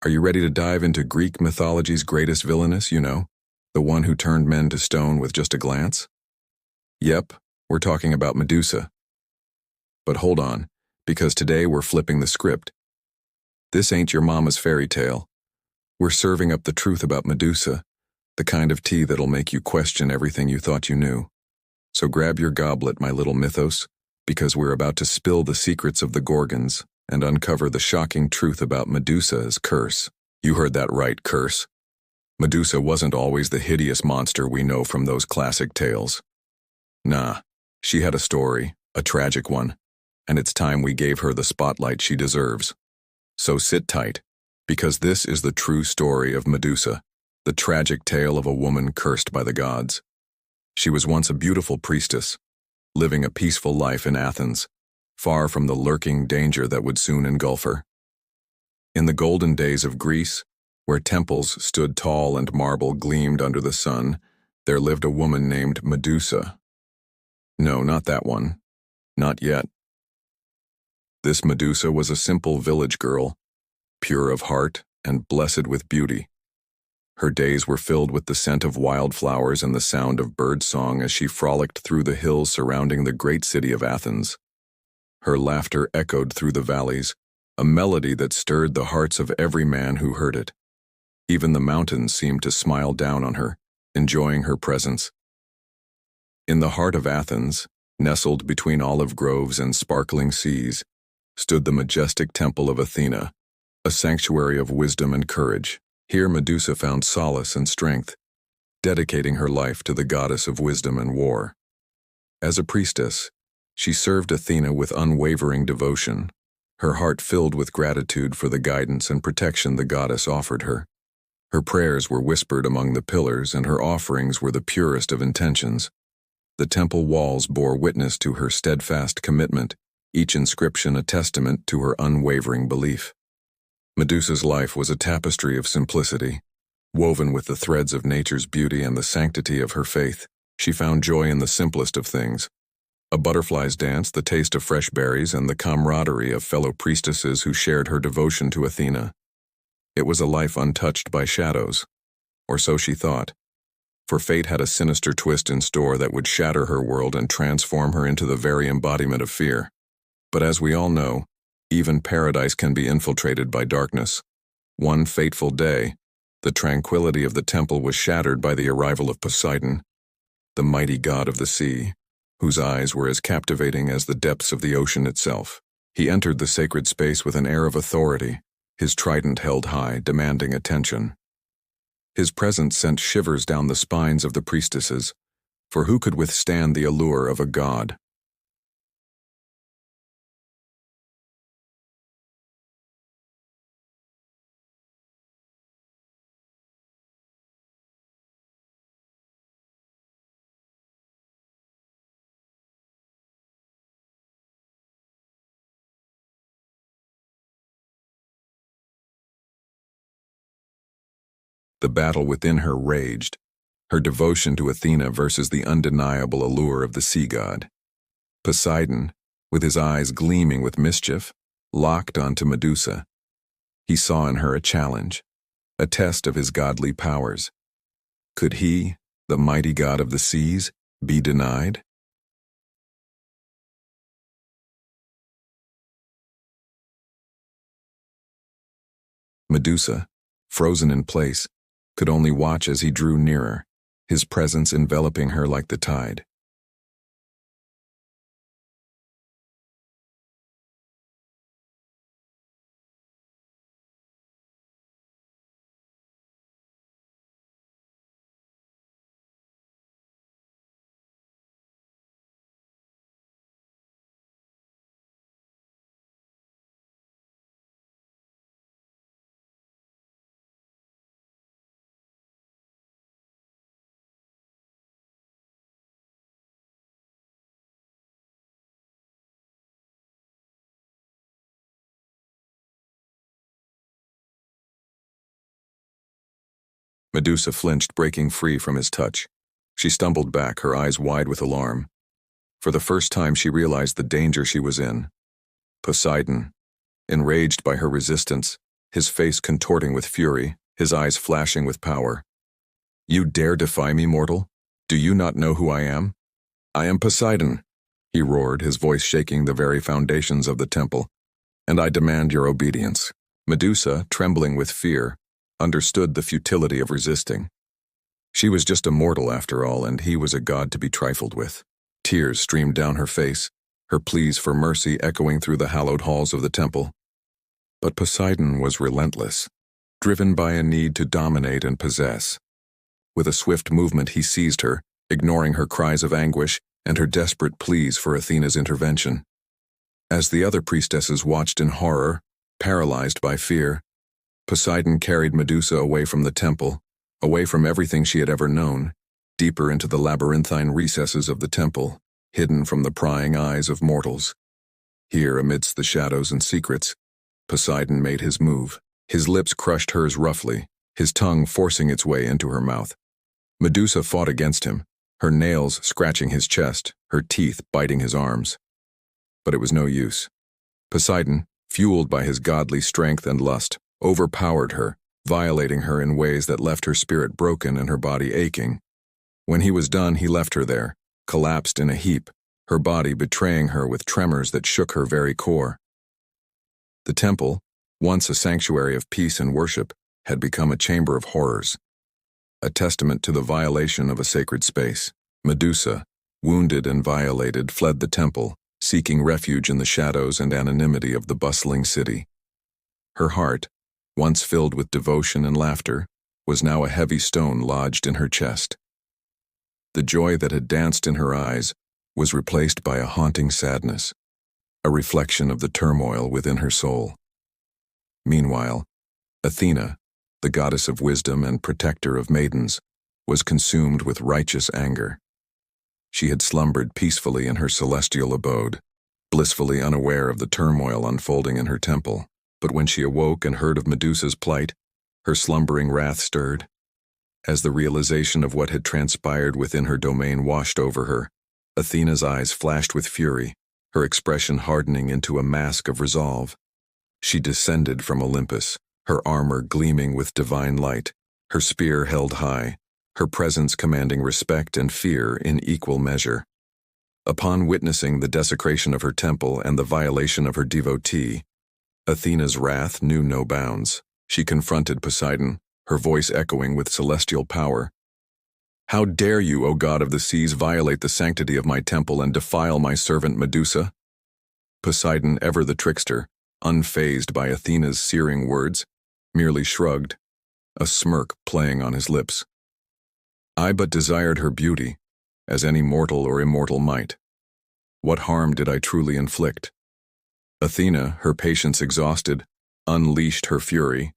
Are you ready to dive into Greek mythology's greatest villainess, the one who turned men to stone with just a glance? Yep, we're talking about Medusa. But hold on, because today we're flipping the script. This ain't your mama's fairy tale. We're serving up the truth about Medusa, the kind of tea that'll make you question everything you thought you knew. So grab your goblet, my little mythos, because we're about to spill the secrets of the Gorgons and uncover the shocking truth about Medusa's curse. You heard that right, curse. Medusa wasn't always the hideous monster we know from those classic tales. Nah, she had a story, a tragic one, and it's time we gave her the spotlight she deserves. So sit tight, because this is the true story of Medusa, the tragic tale of a woman cursed by the gods. She was once a beautiful priestess, living a peaceful life in Athens, far from the lurking danger that would soon engulf her. In the golden days of Greece, where temples stood tall and marble gleamed under the sun, there lived a woman named Medusa. No, not that one. Not yet. This Medusa was a simple village girl, pure of heart and blessed with beauty. Her days were filled with the scent of wildflowers and the sound of bird song as she frolicked through the hills surrounding the great city of Athens. Her laughter echoed through the valleys, a melody that stirred the hearts of every man who heard it. Even the mountains seemed to smile down on her, enjoying her presence. In the heart of Athens, nestled between olive groves and sparkling seas, stood the majestic temple of Athena, a sanctuary of wisdom and courage. Here Medusa found solace and strength, dedicating her life to the goddess of wisdom and war. As a priestess, she served Athena with unwavering devotion, her heart filled with gratitude for the guidance and protection the goddess offered her. Her prayers were whispered among the pillars, and her offerings were the purest of intentions. The temple walls bore witness to her steadfast commitment, each inscription a testament to her unwavering belief. Medusa's life was a tapestry of simplicity, woven with the threads of nature's beauty and the sanctity of her faith. She found joy in the simplest of things: a butterfly's dance, the taste of fresh berries, and the camaraderie of fellow priestesses who shared her devotion to Athena. It was a life untouched by shadows, or so she thought, for fate had a sinister twist in store that would shatter her world and transform her into the very embodiment of fear. But as we all know, even paradise can be infiltrated by darkness. One fateful day, the tranquility of the temple was shattered by the arrival of Poseidon, the mighty god of the sea, whose eyes were as captivating as the depths of the ocean itself. He entered the sacred space with an air of authority, his trident held high, demanding attention. His presence sent shivers down the spines of the priestesses, for who could withstand the allure of a god? The battle within her raged, her devotion to Athena versus the undeniable allure of the sea god. Poseidon, with his eyes gleaming with mischief, locked onto Medusa. He saw in her a challenge, a test of his godly powers. Could he, the mighty god of the seas, be denied? Medusa, frozen in place, could only watch as he drew nearer, his presence enveloping her like the tide. Medusa flinched, breaking free from his touch. She stumbled back, her eyes wide with alarm. For the first time she realized the danger she was in. Poseidon, enraged by her resistance, his face contorting with fury, his eyes flashing with power. "You dare defy me, mortal? Do you not know who I am? I am Poseidon," he roared, his voice shaking the very foundations of the temple. "And I demand your obedience." Medusa, trembling with fear, understood the futility of resisting. She was just a mortal after all, and he was a god to be trifled with. Tears streamed down her face, her pleas for mercy echoing through the hallowed halls of the temple. But Poseidon was relentless, driven by a need to dominate and possess. With a swift movement he seized her, ignoring her cries of anguish and her desperate pleas for Athena's intervention. As the other priestesses watched in horror, paralyzed by fear, Poseidon carried Medusa away from the temple, away from everything she had ever known, deeper into the labyrinthine recesses of the temple, hidden from the prying eyes of mortals. Here, amidst the shadows and secrets, Poseidon made his move. His lips crushed hers roughly, his tongue forcing its way into her mouth. Medusa fought against him, her nails scratching his chest, her teeth biting his arms. But it was no use. Poseidon, fueled by his godly strength and lust, overpowered her, violating her in ways that left her spirit broken and her body aching. When he was done, he left her there, collapsed in a heap, her body betraying her with tremors that shook her very core. The temple, once a sanctuary of peace and worship, had become a chamber of horrors, a testament to the violation of a sacred space. Medusa, wounded and violated, fled the temple, seeking refuge in the shadows and anonymity of the bustling city. Her heart, once filled with devotion and laughter, was now a heavy stone lodged in her chest. The joy that had danced in her eyes was replaced by a haunting sadness, a reflection of the turmoil within her soul. Meanwhile, Athena, the goddess of wisdom and protector of maidens, was consumed with righteous anger. She had slumbered peacefully in her celestial abode, blissfully unaware of the turmoil unfolding in her temple. But when she awoke and heard of Medusa's plight, her slumbering wrath stirred. As the realization of what had transpired within her domain washed over her, Athena's eyes flashed with fury, her expression hardening into a mask of resolve. She descended from Olympus, her armor gleaming with divine light, her spear held high, her presence commanding respect and fear in equal measure. Upon witnessing the desecration of her temple and the violation of her devotee, Athena's wrath knew no bounds. She confronted Poseidon, her voice echoing with celestial power. "How dare you, O god of the seas, violate the sanctity of my temple and defile my servant Medusa?" Poseidon, ever the trickster, unfazed by Athena's searing words, merely shrugged, a smirk playing on his lips. "I but desired her beauty, as any mortal or immortal might. What harm did I truly inflict?" Athena, her patience exhausted, unleashed her fury.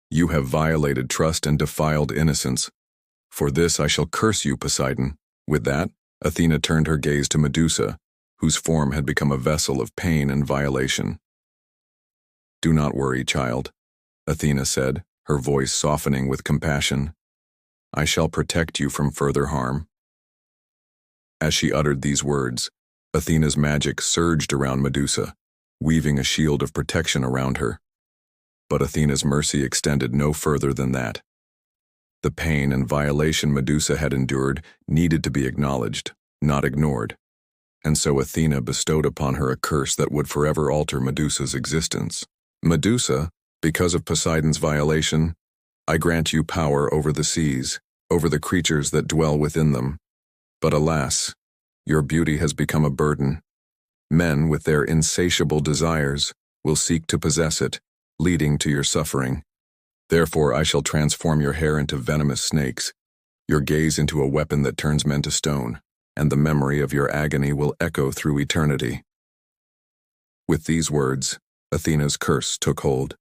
"You have violated trust and defiled innocence. For this I shall curse you, Poseidon." With that, Athena turned her gaze to Medusa, whose form had become a vessel of pain and violation. "Do not worry, child," Athena said, her voice softening with compassion. "I shall protect you from further harm." As she uttered these words, Athena's magic surged around Medusa, weaving a shield of protection around her. But Athena's mercy extended no further than that. The pain and violation Medusa had endured needed to be acknowledged, not ignored, and so Athena bestowed upon her a curse that would forever alter Medusa's existence. "Medusa, because of Poseidon's violation, I grant you power over the seas, over the creatures that dwell within them. But alas, your beauty has become a burden. Men, with their insatiable desires, will seek to possess it, leading to your suffering. Therefore I shall transform your hair into venomous snakes, your gaze into a weapon that turns men to stone, and the memory of your agony will echo through eternity." With these words, Athena's curse took hold.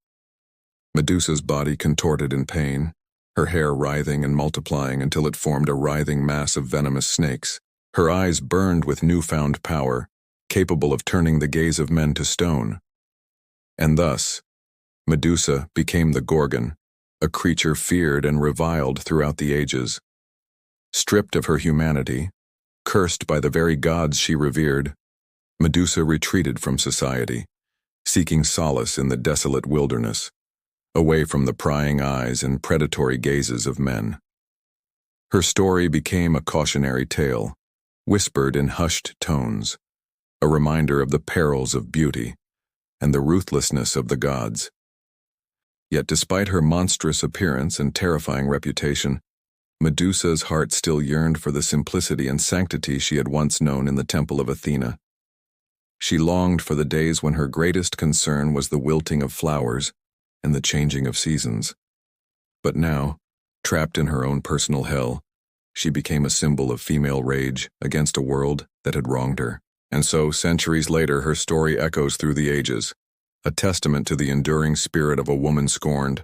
Medusa's body contorted in pain, her hair writhing and multiplying until it formed a writhing mass of venomous snakes. Her eyes burned with newfound power, capable of turning the gaze of men to stone. And thus, Medusa became the Gorgon, a creature feared and reviled throughout the ages. Stripped of her humanity, cursed by the very gods she revered, Medusa retreated from society, seeking solace in the desolate wilderness, away from the prying eyes and predatory gazes of men. Her story became a cautionary tale, whispered in hushed tones, a reminder of the perils of beauty and the ruthlessness of the gods. Yet despite her monstrous appearance and terrifying reputation, Medusa's heart still yearned for the simplicity and sanctity she had once known in the temple of Athena. She longed for the days when her greatest concern was the wilting of flowers and the changing of seasons. But now, trapped in her own personal hell, she became a symbol of female rage against a world that had wronged her. And so, centuries later, her story echoes through the ages, a testament to the enduring spirit of a woman scorned,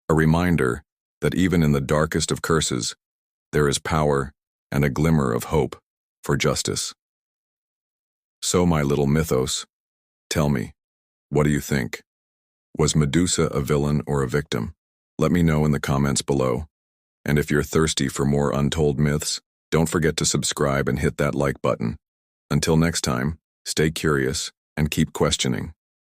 a reminder that even in the darkest of curses, there is power and a glimmer of hope for justice. So, my little mythos, tell me, what do you think? Was Medusa a villain or a victim? Let me know in the comments below. And if you're thirsty for more untold myths, don't forget to subscribe and hit that like button. Until next time, stay curious and keep questioning.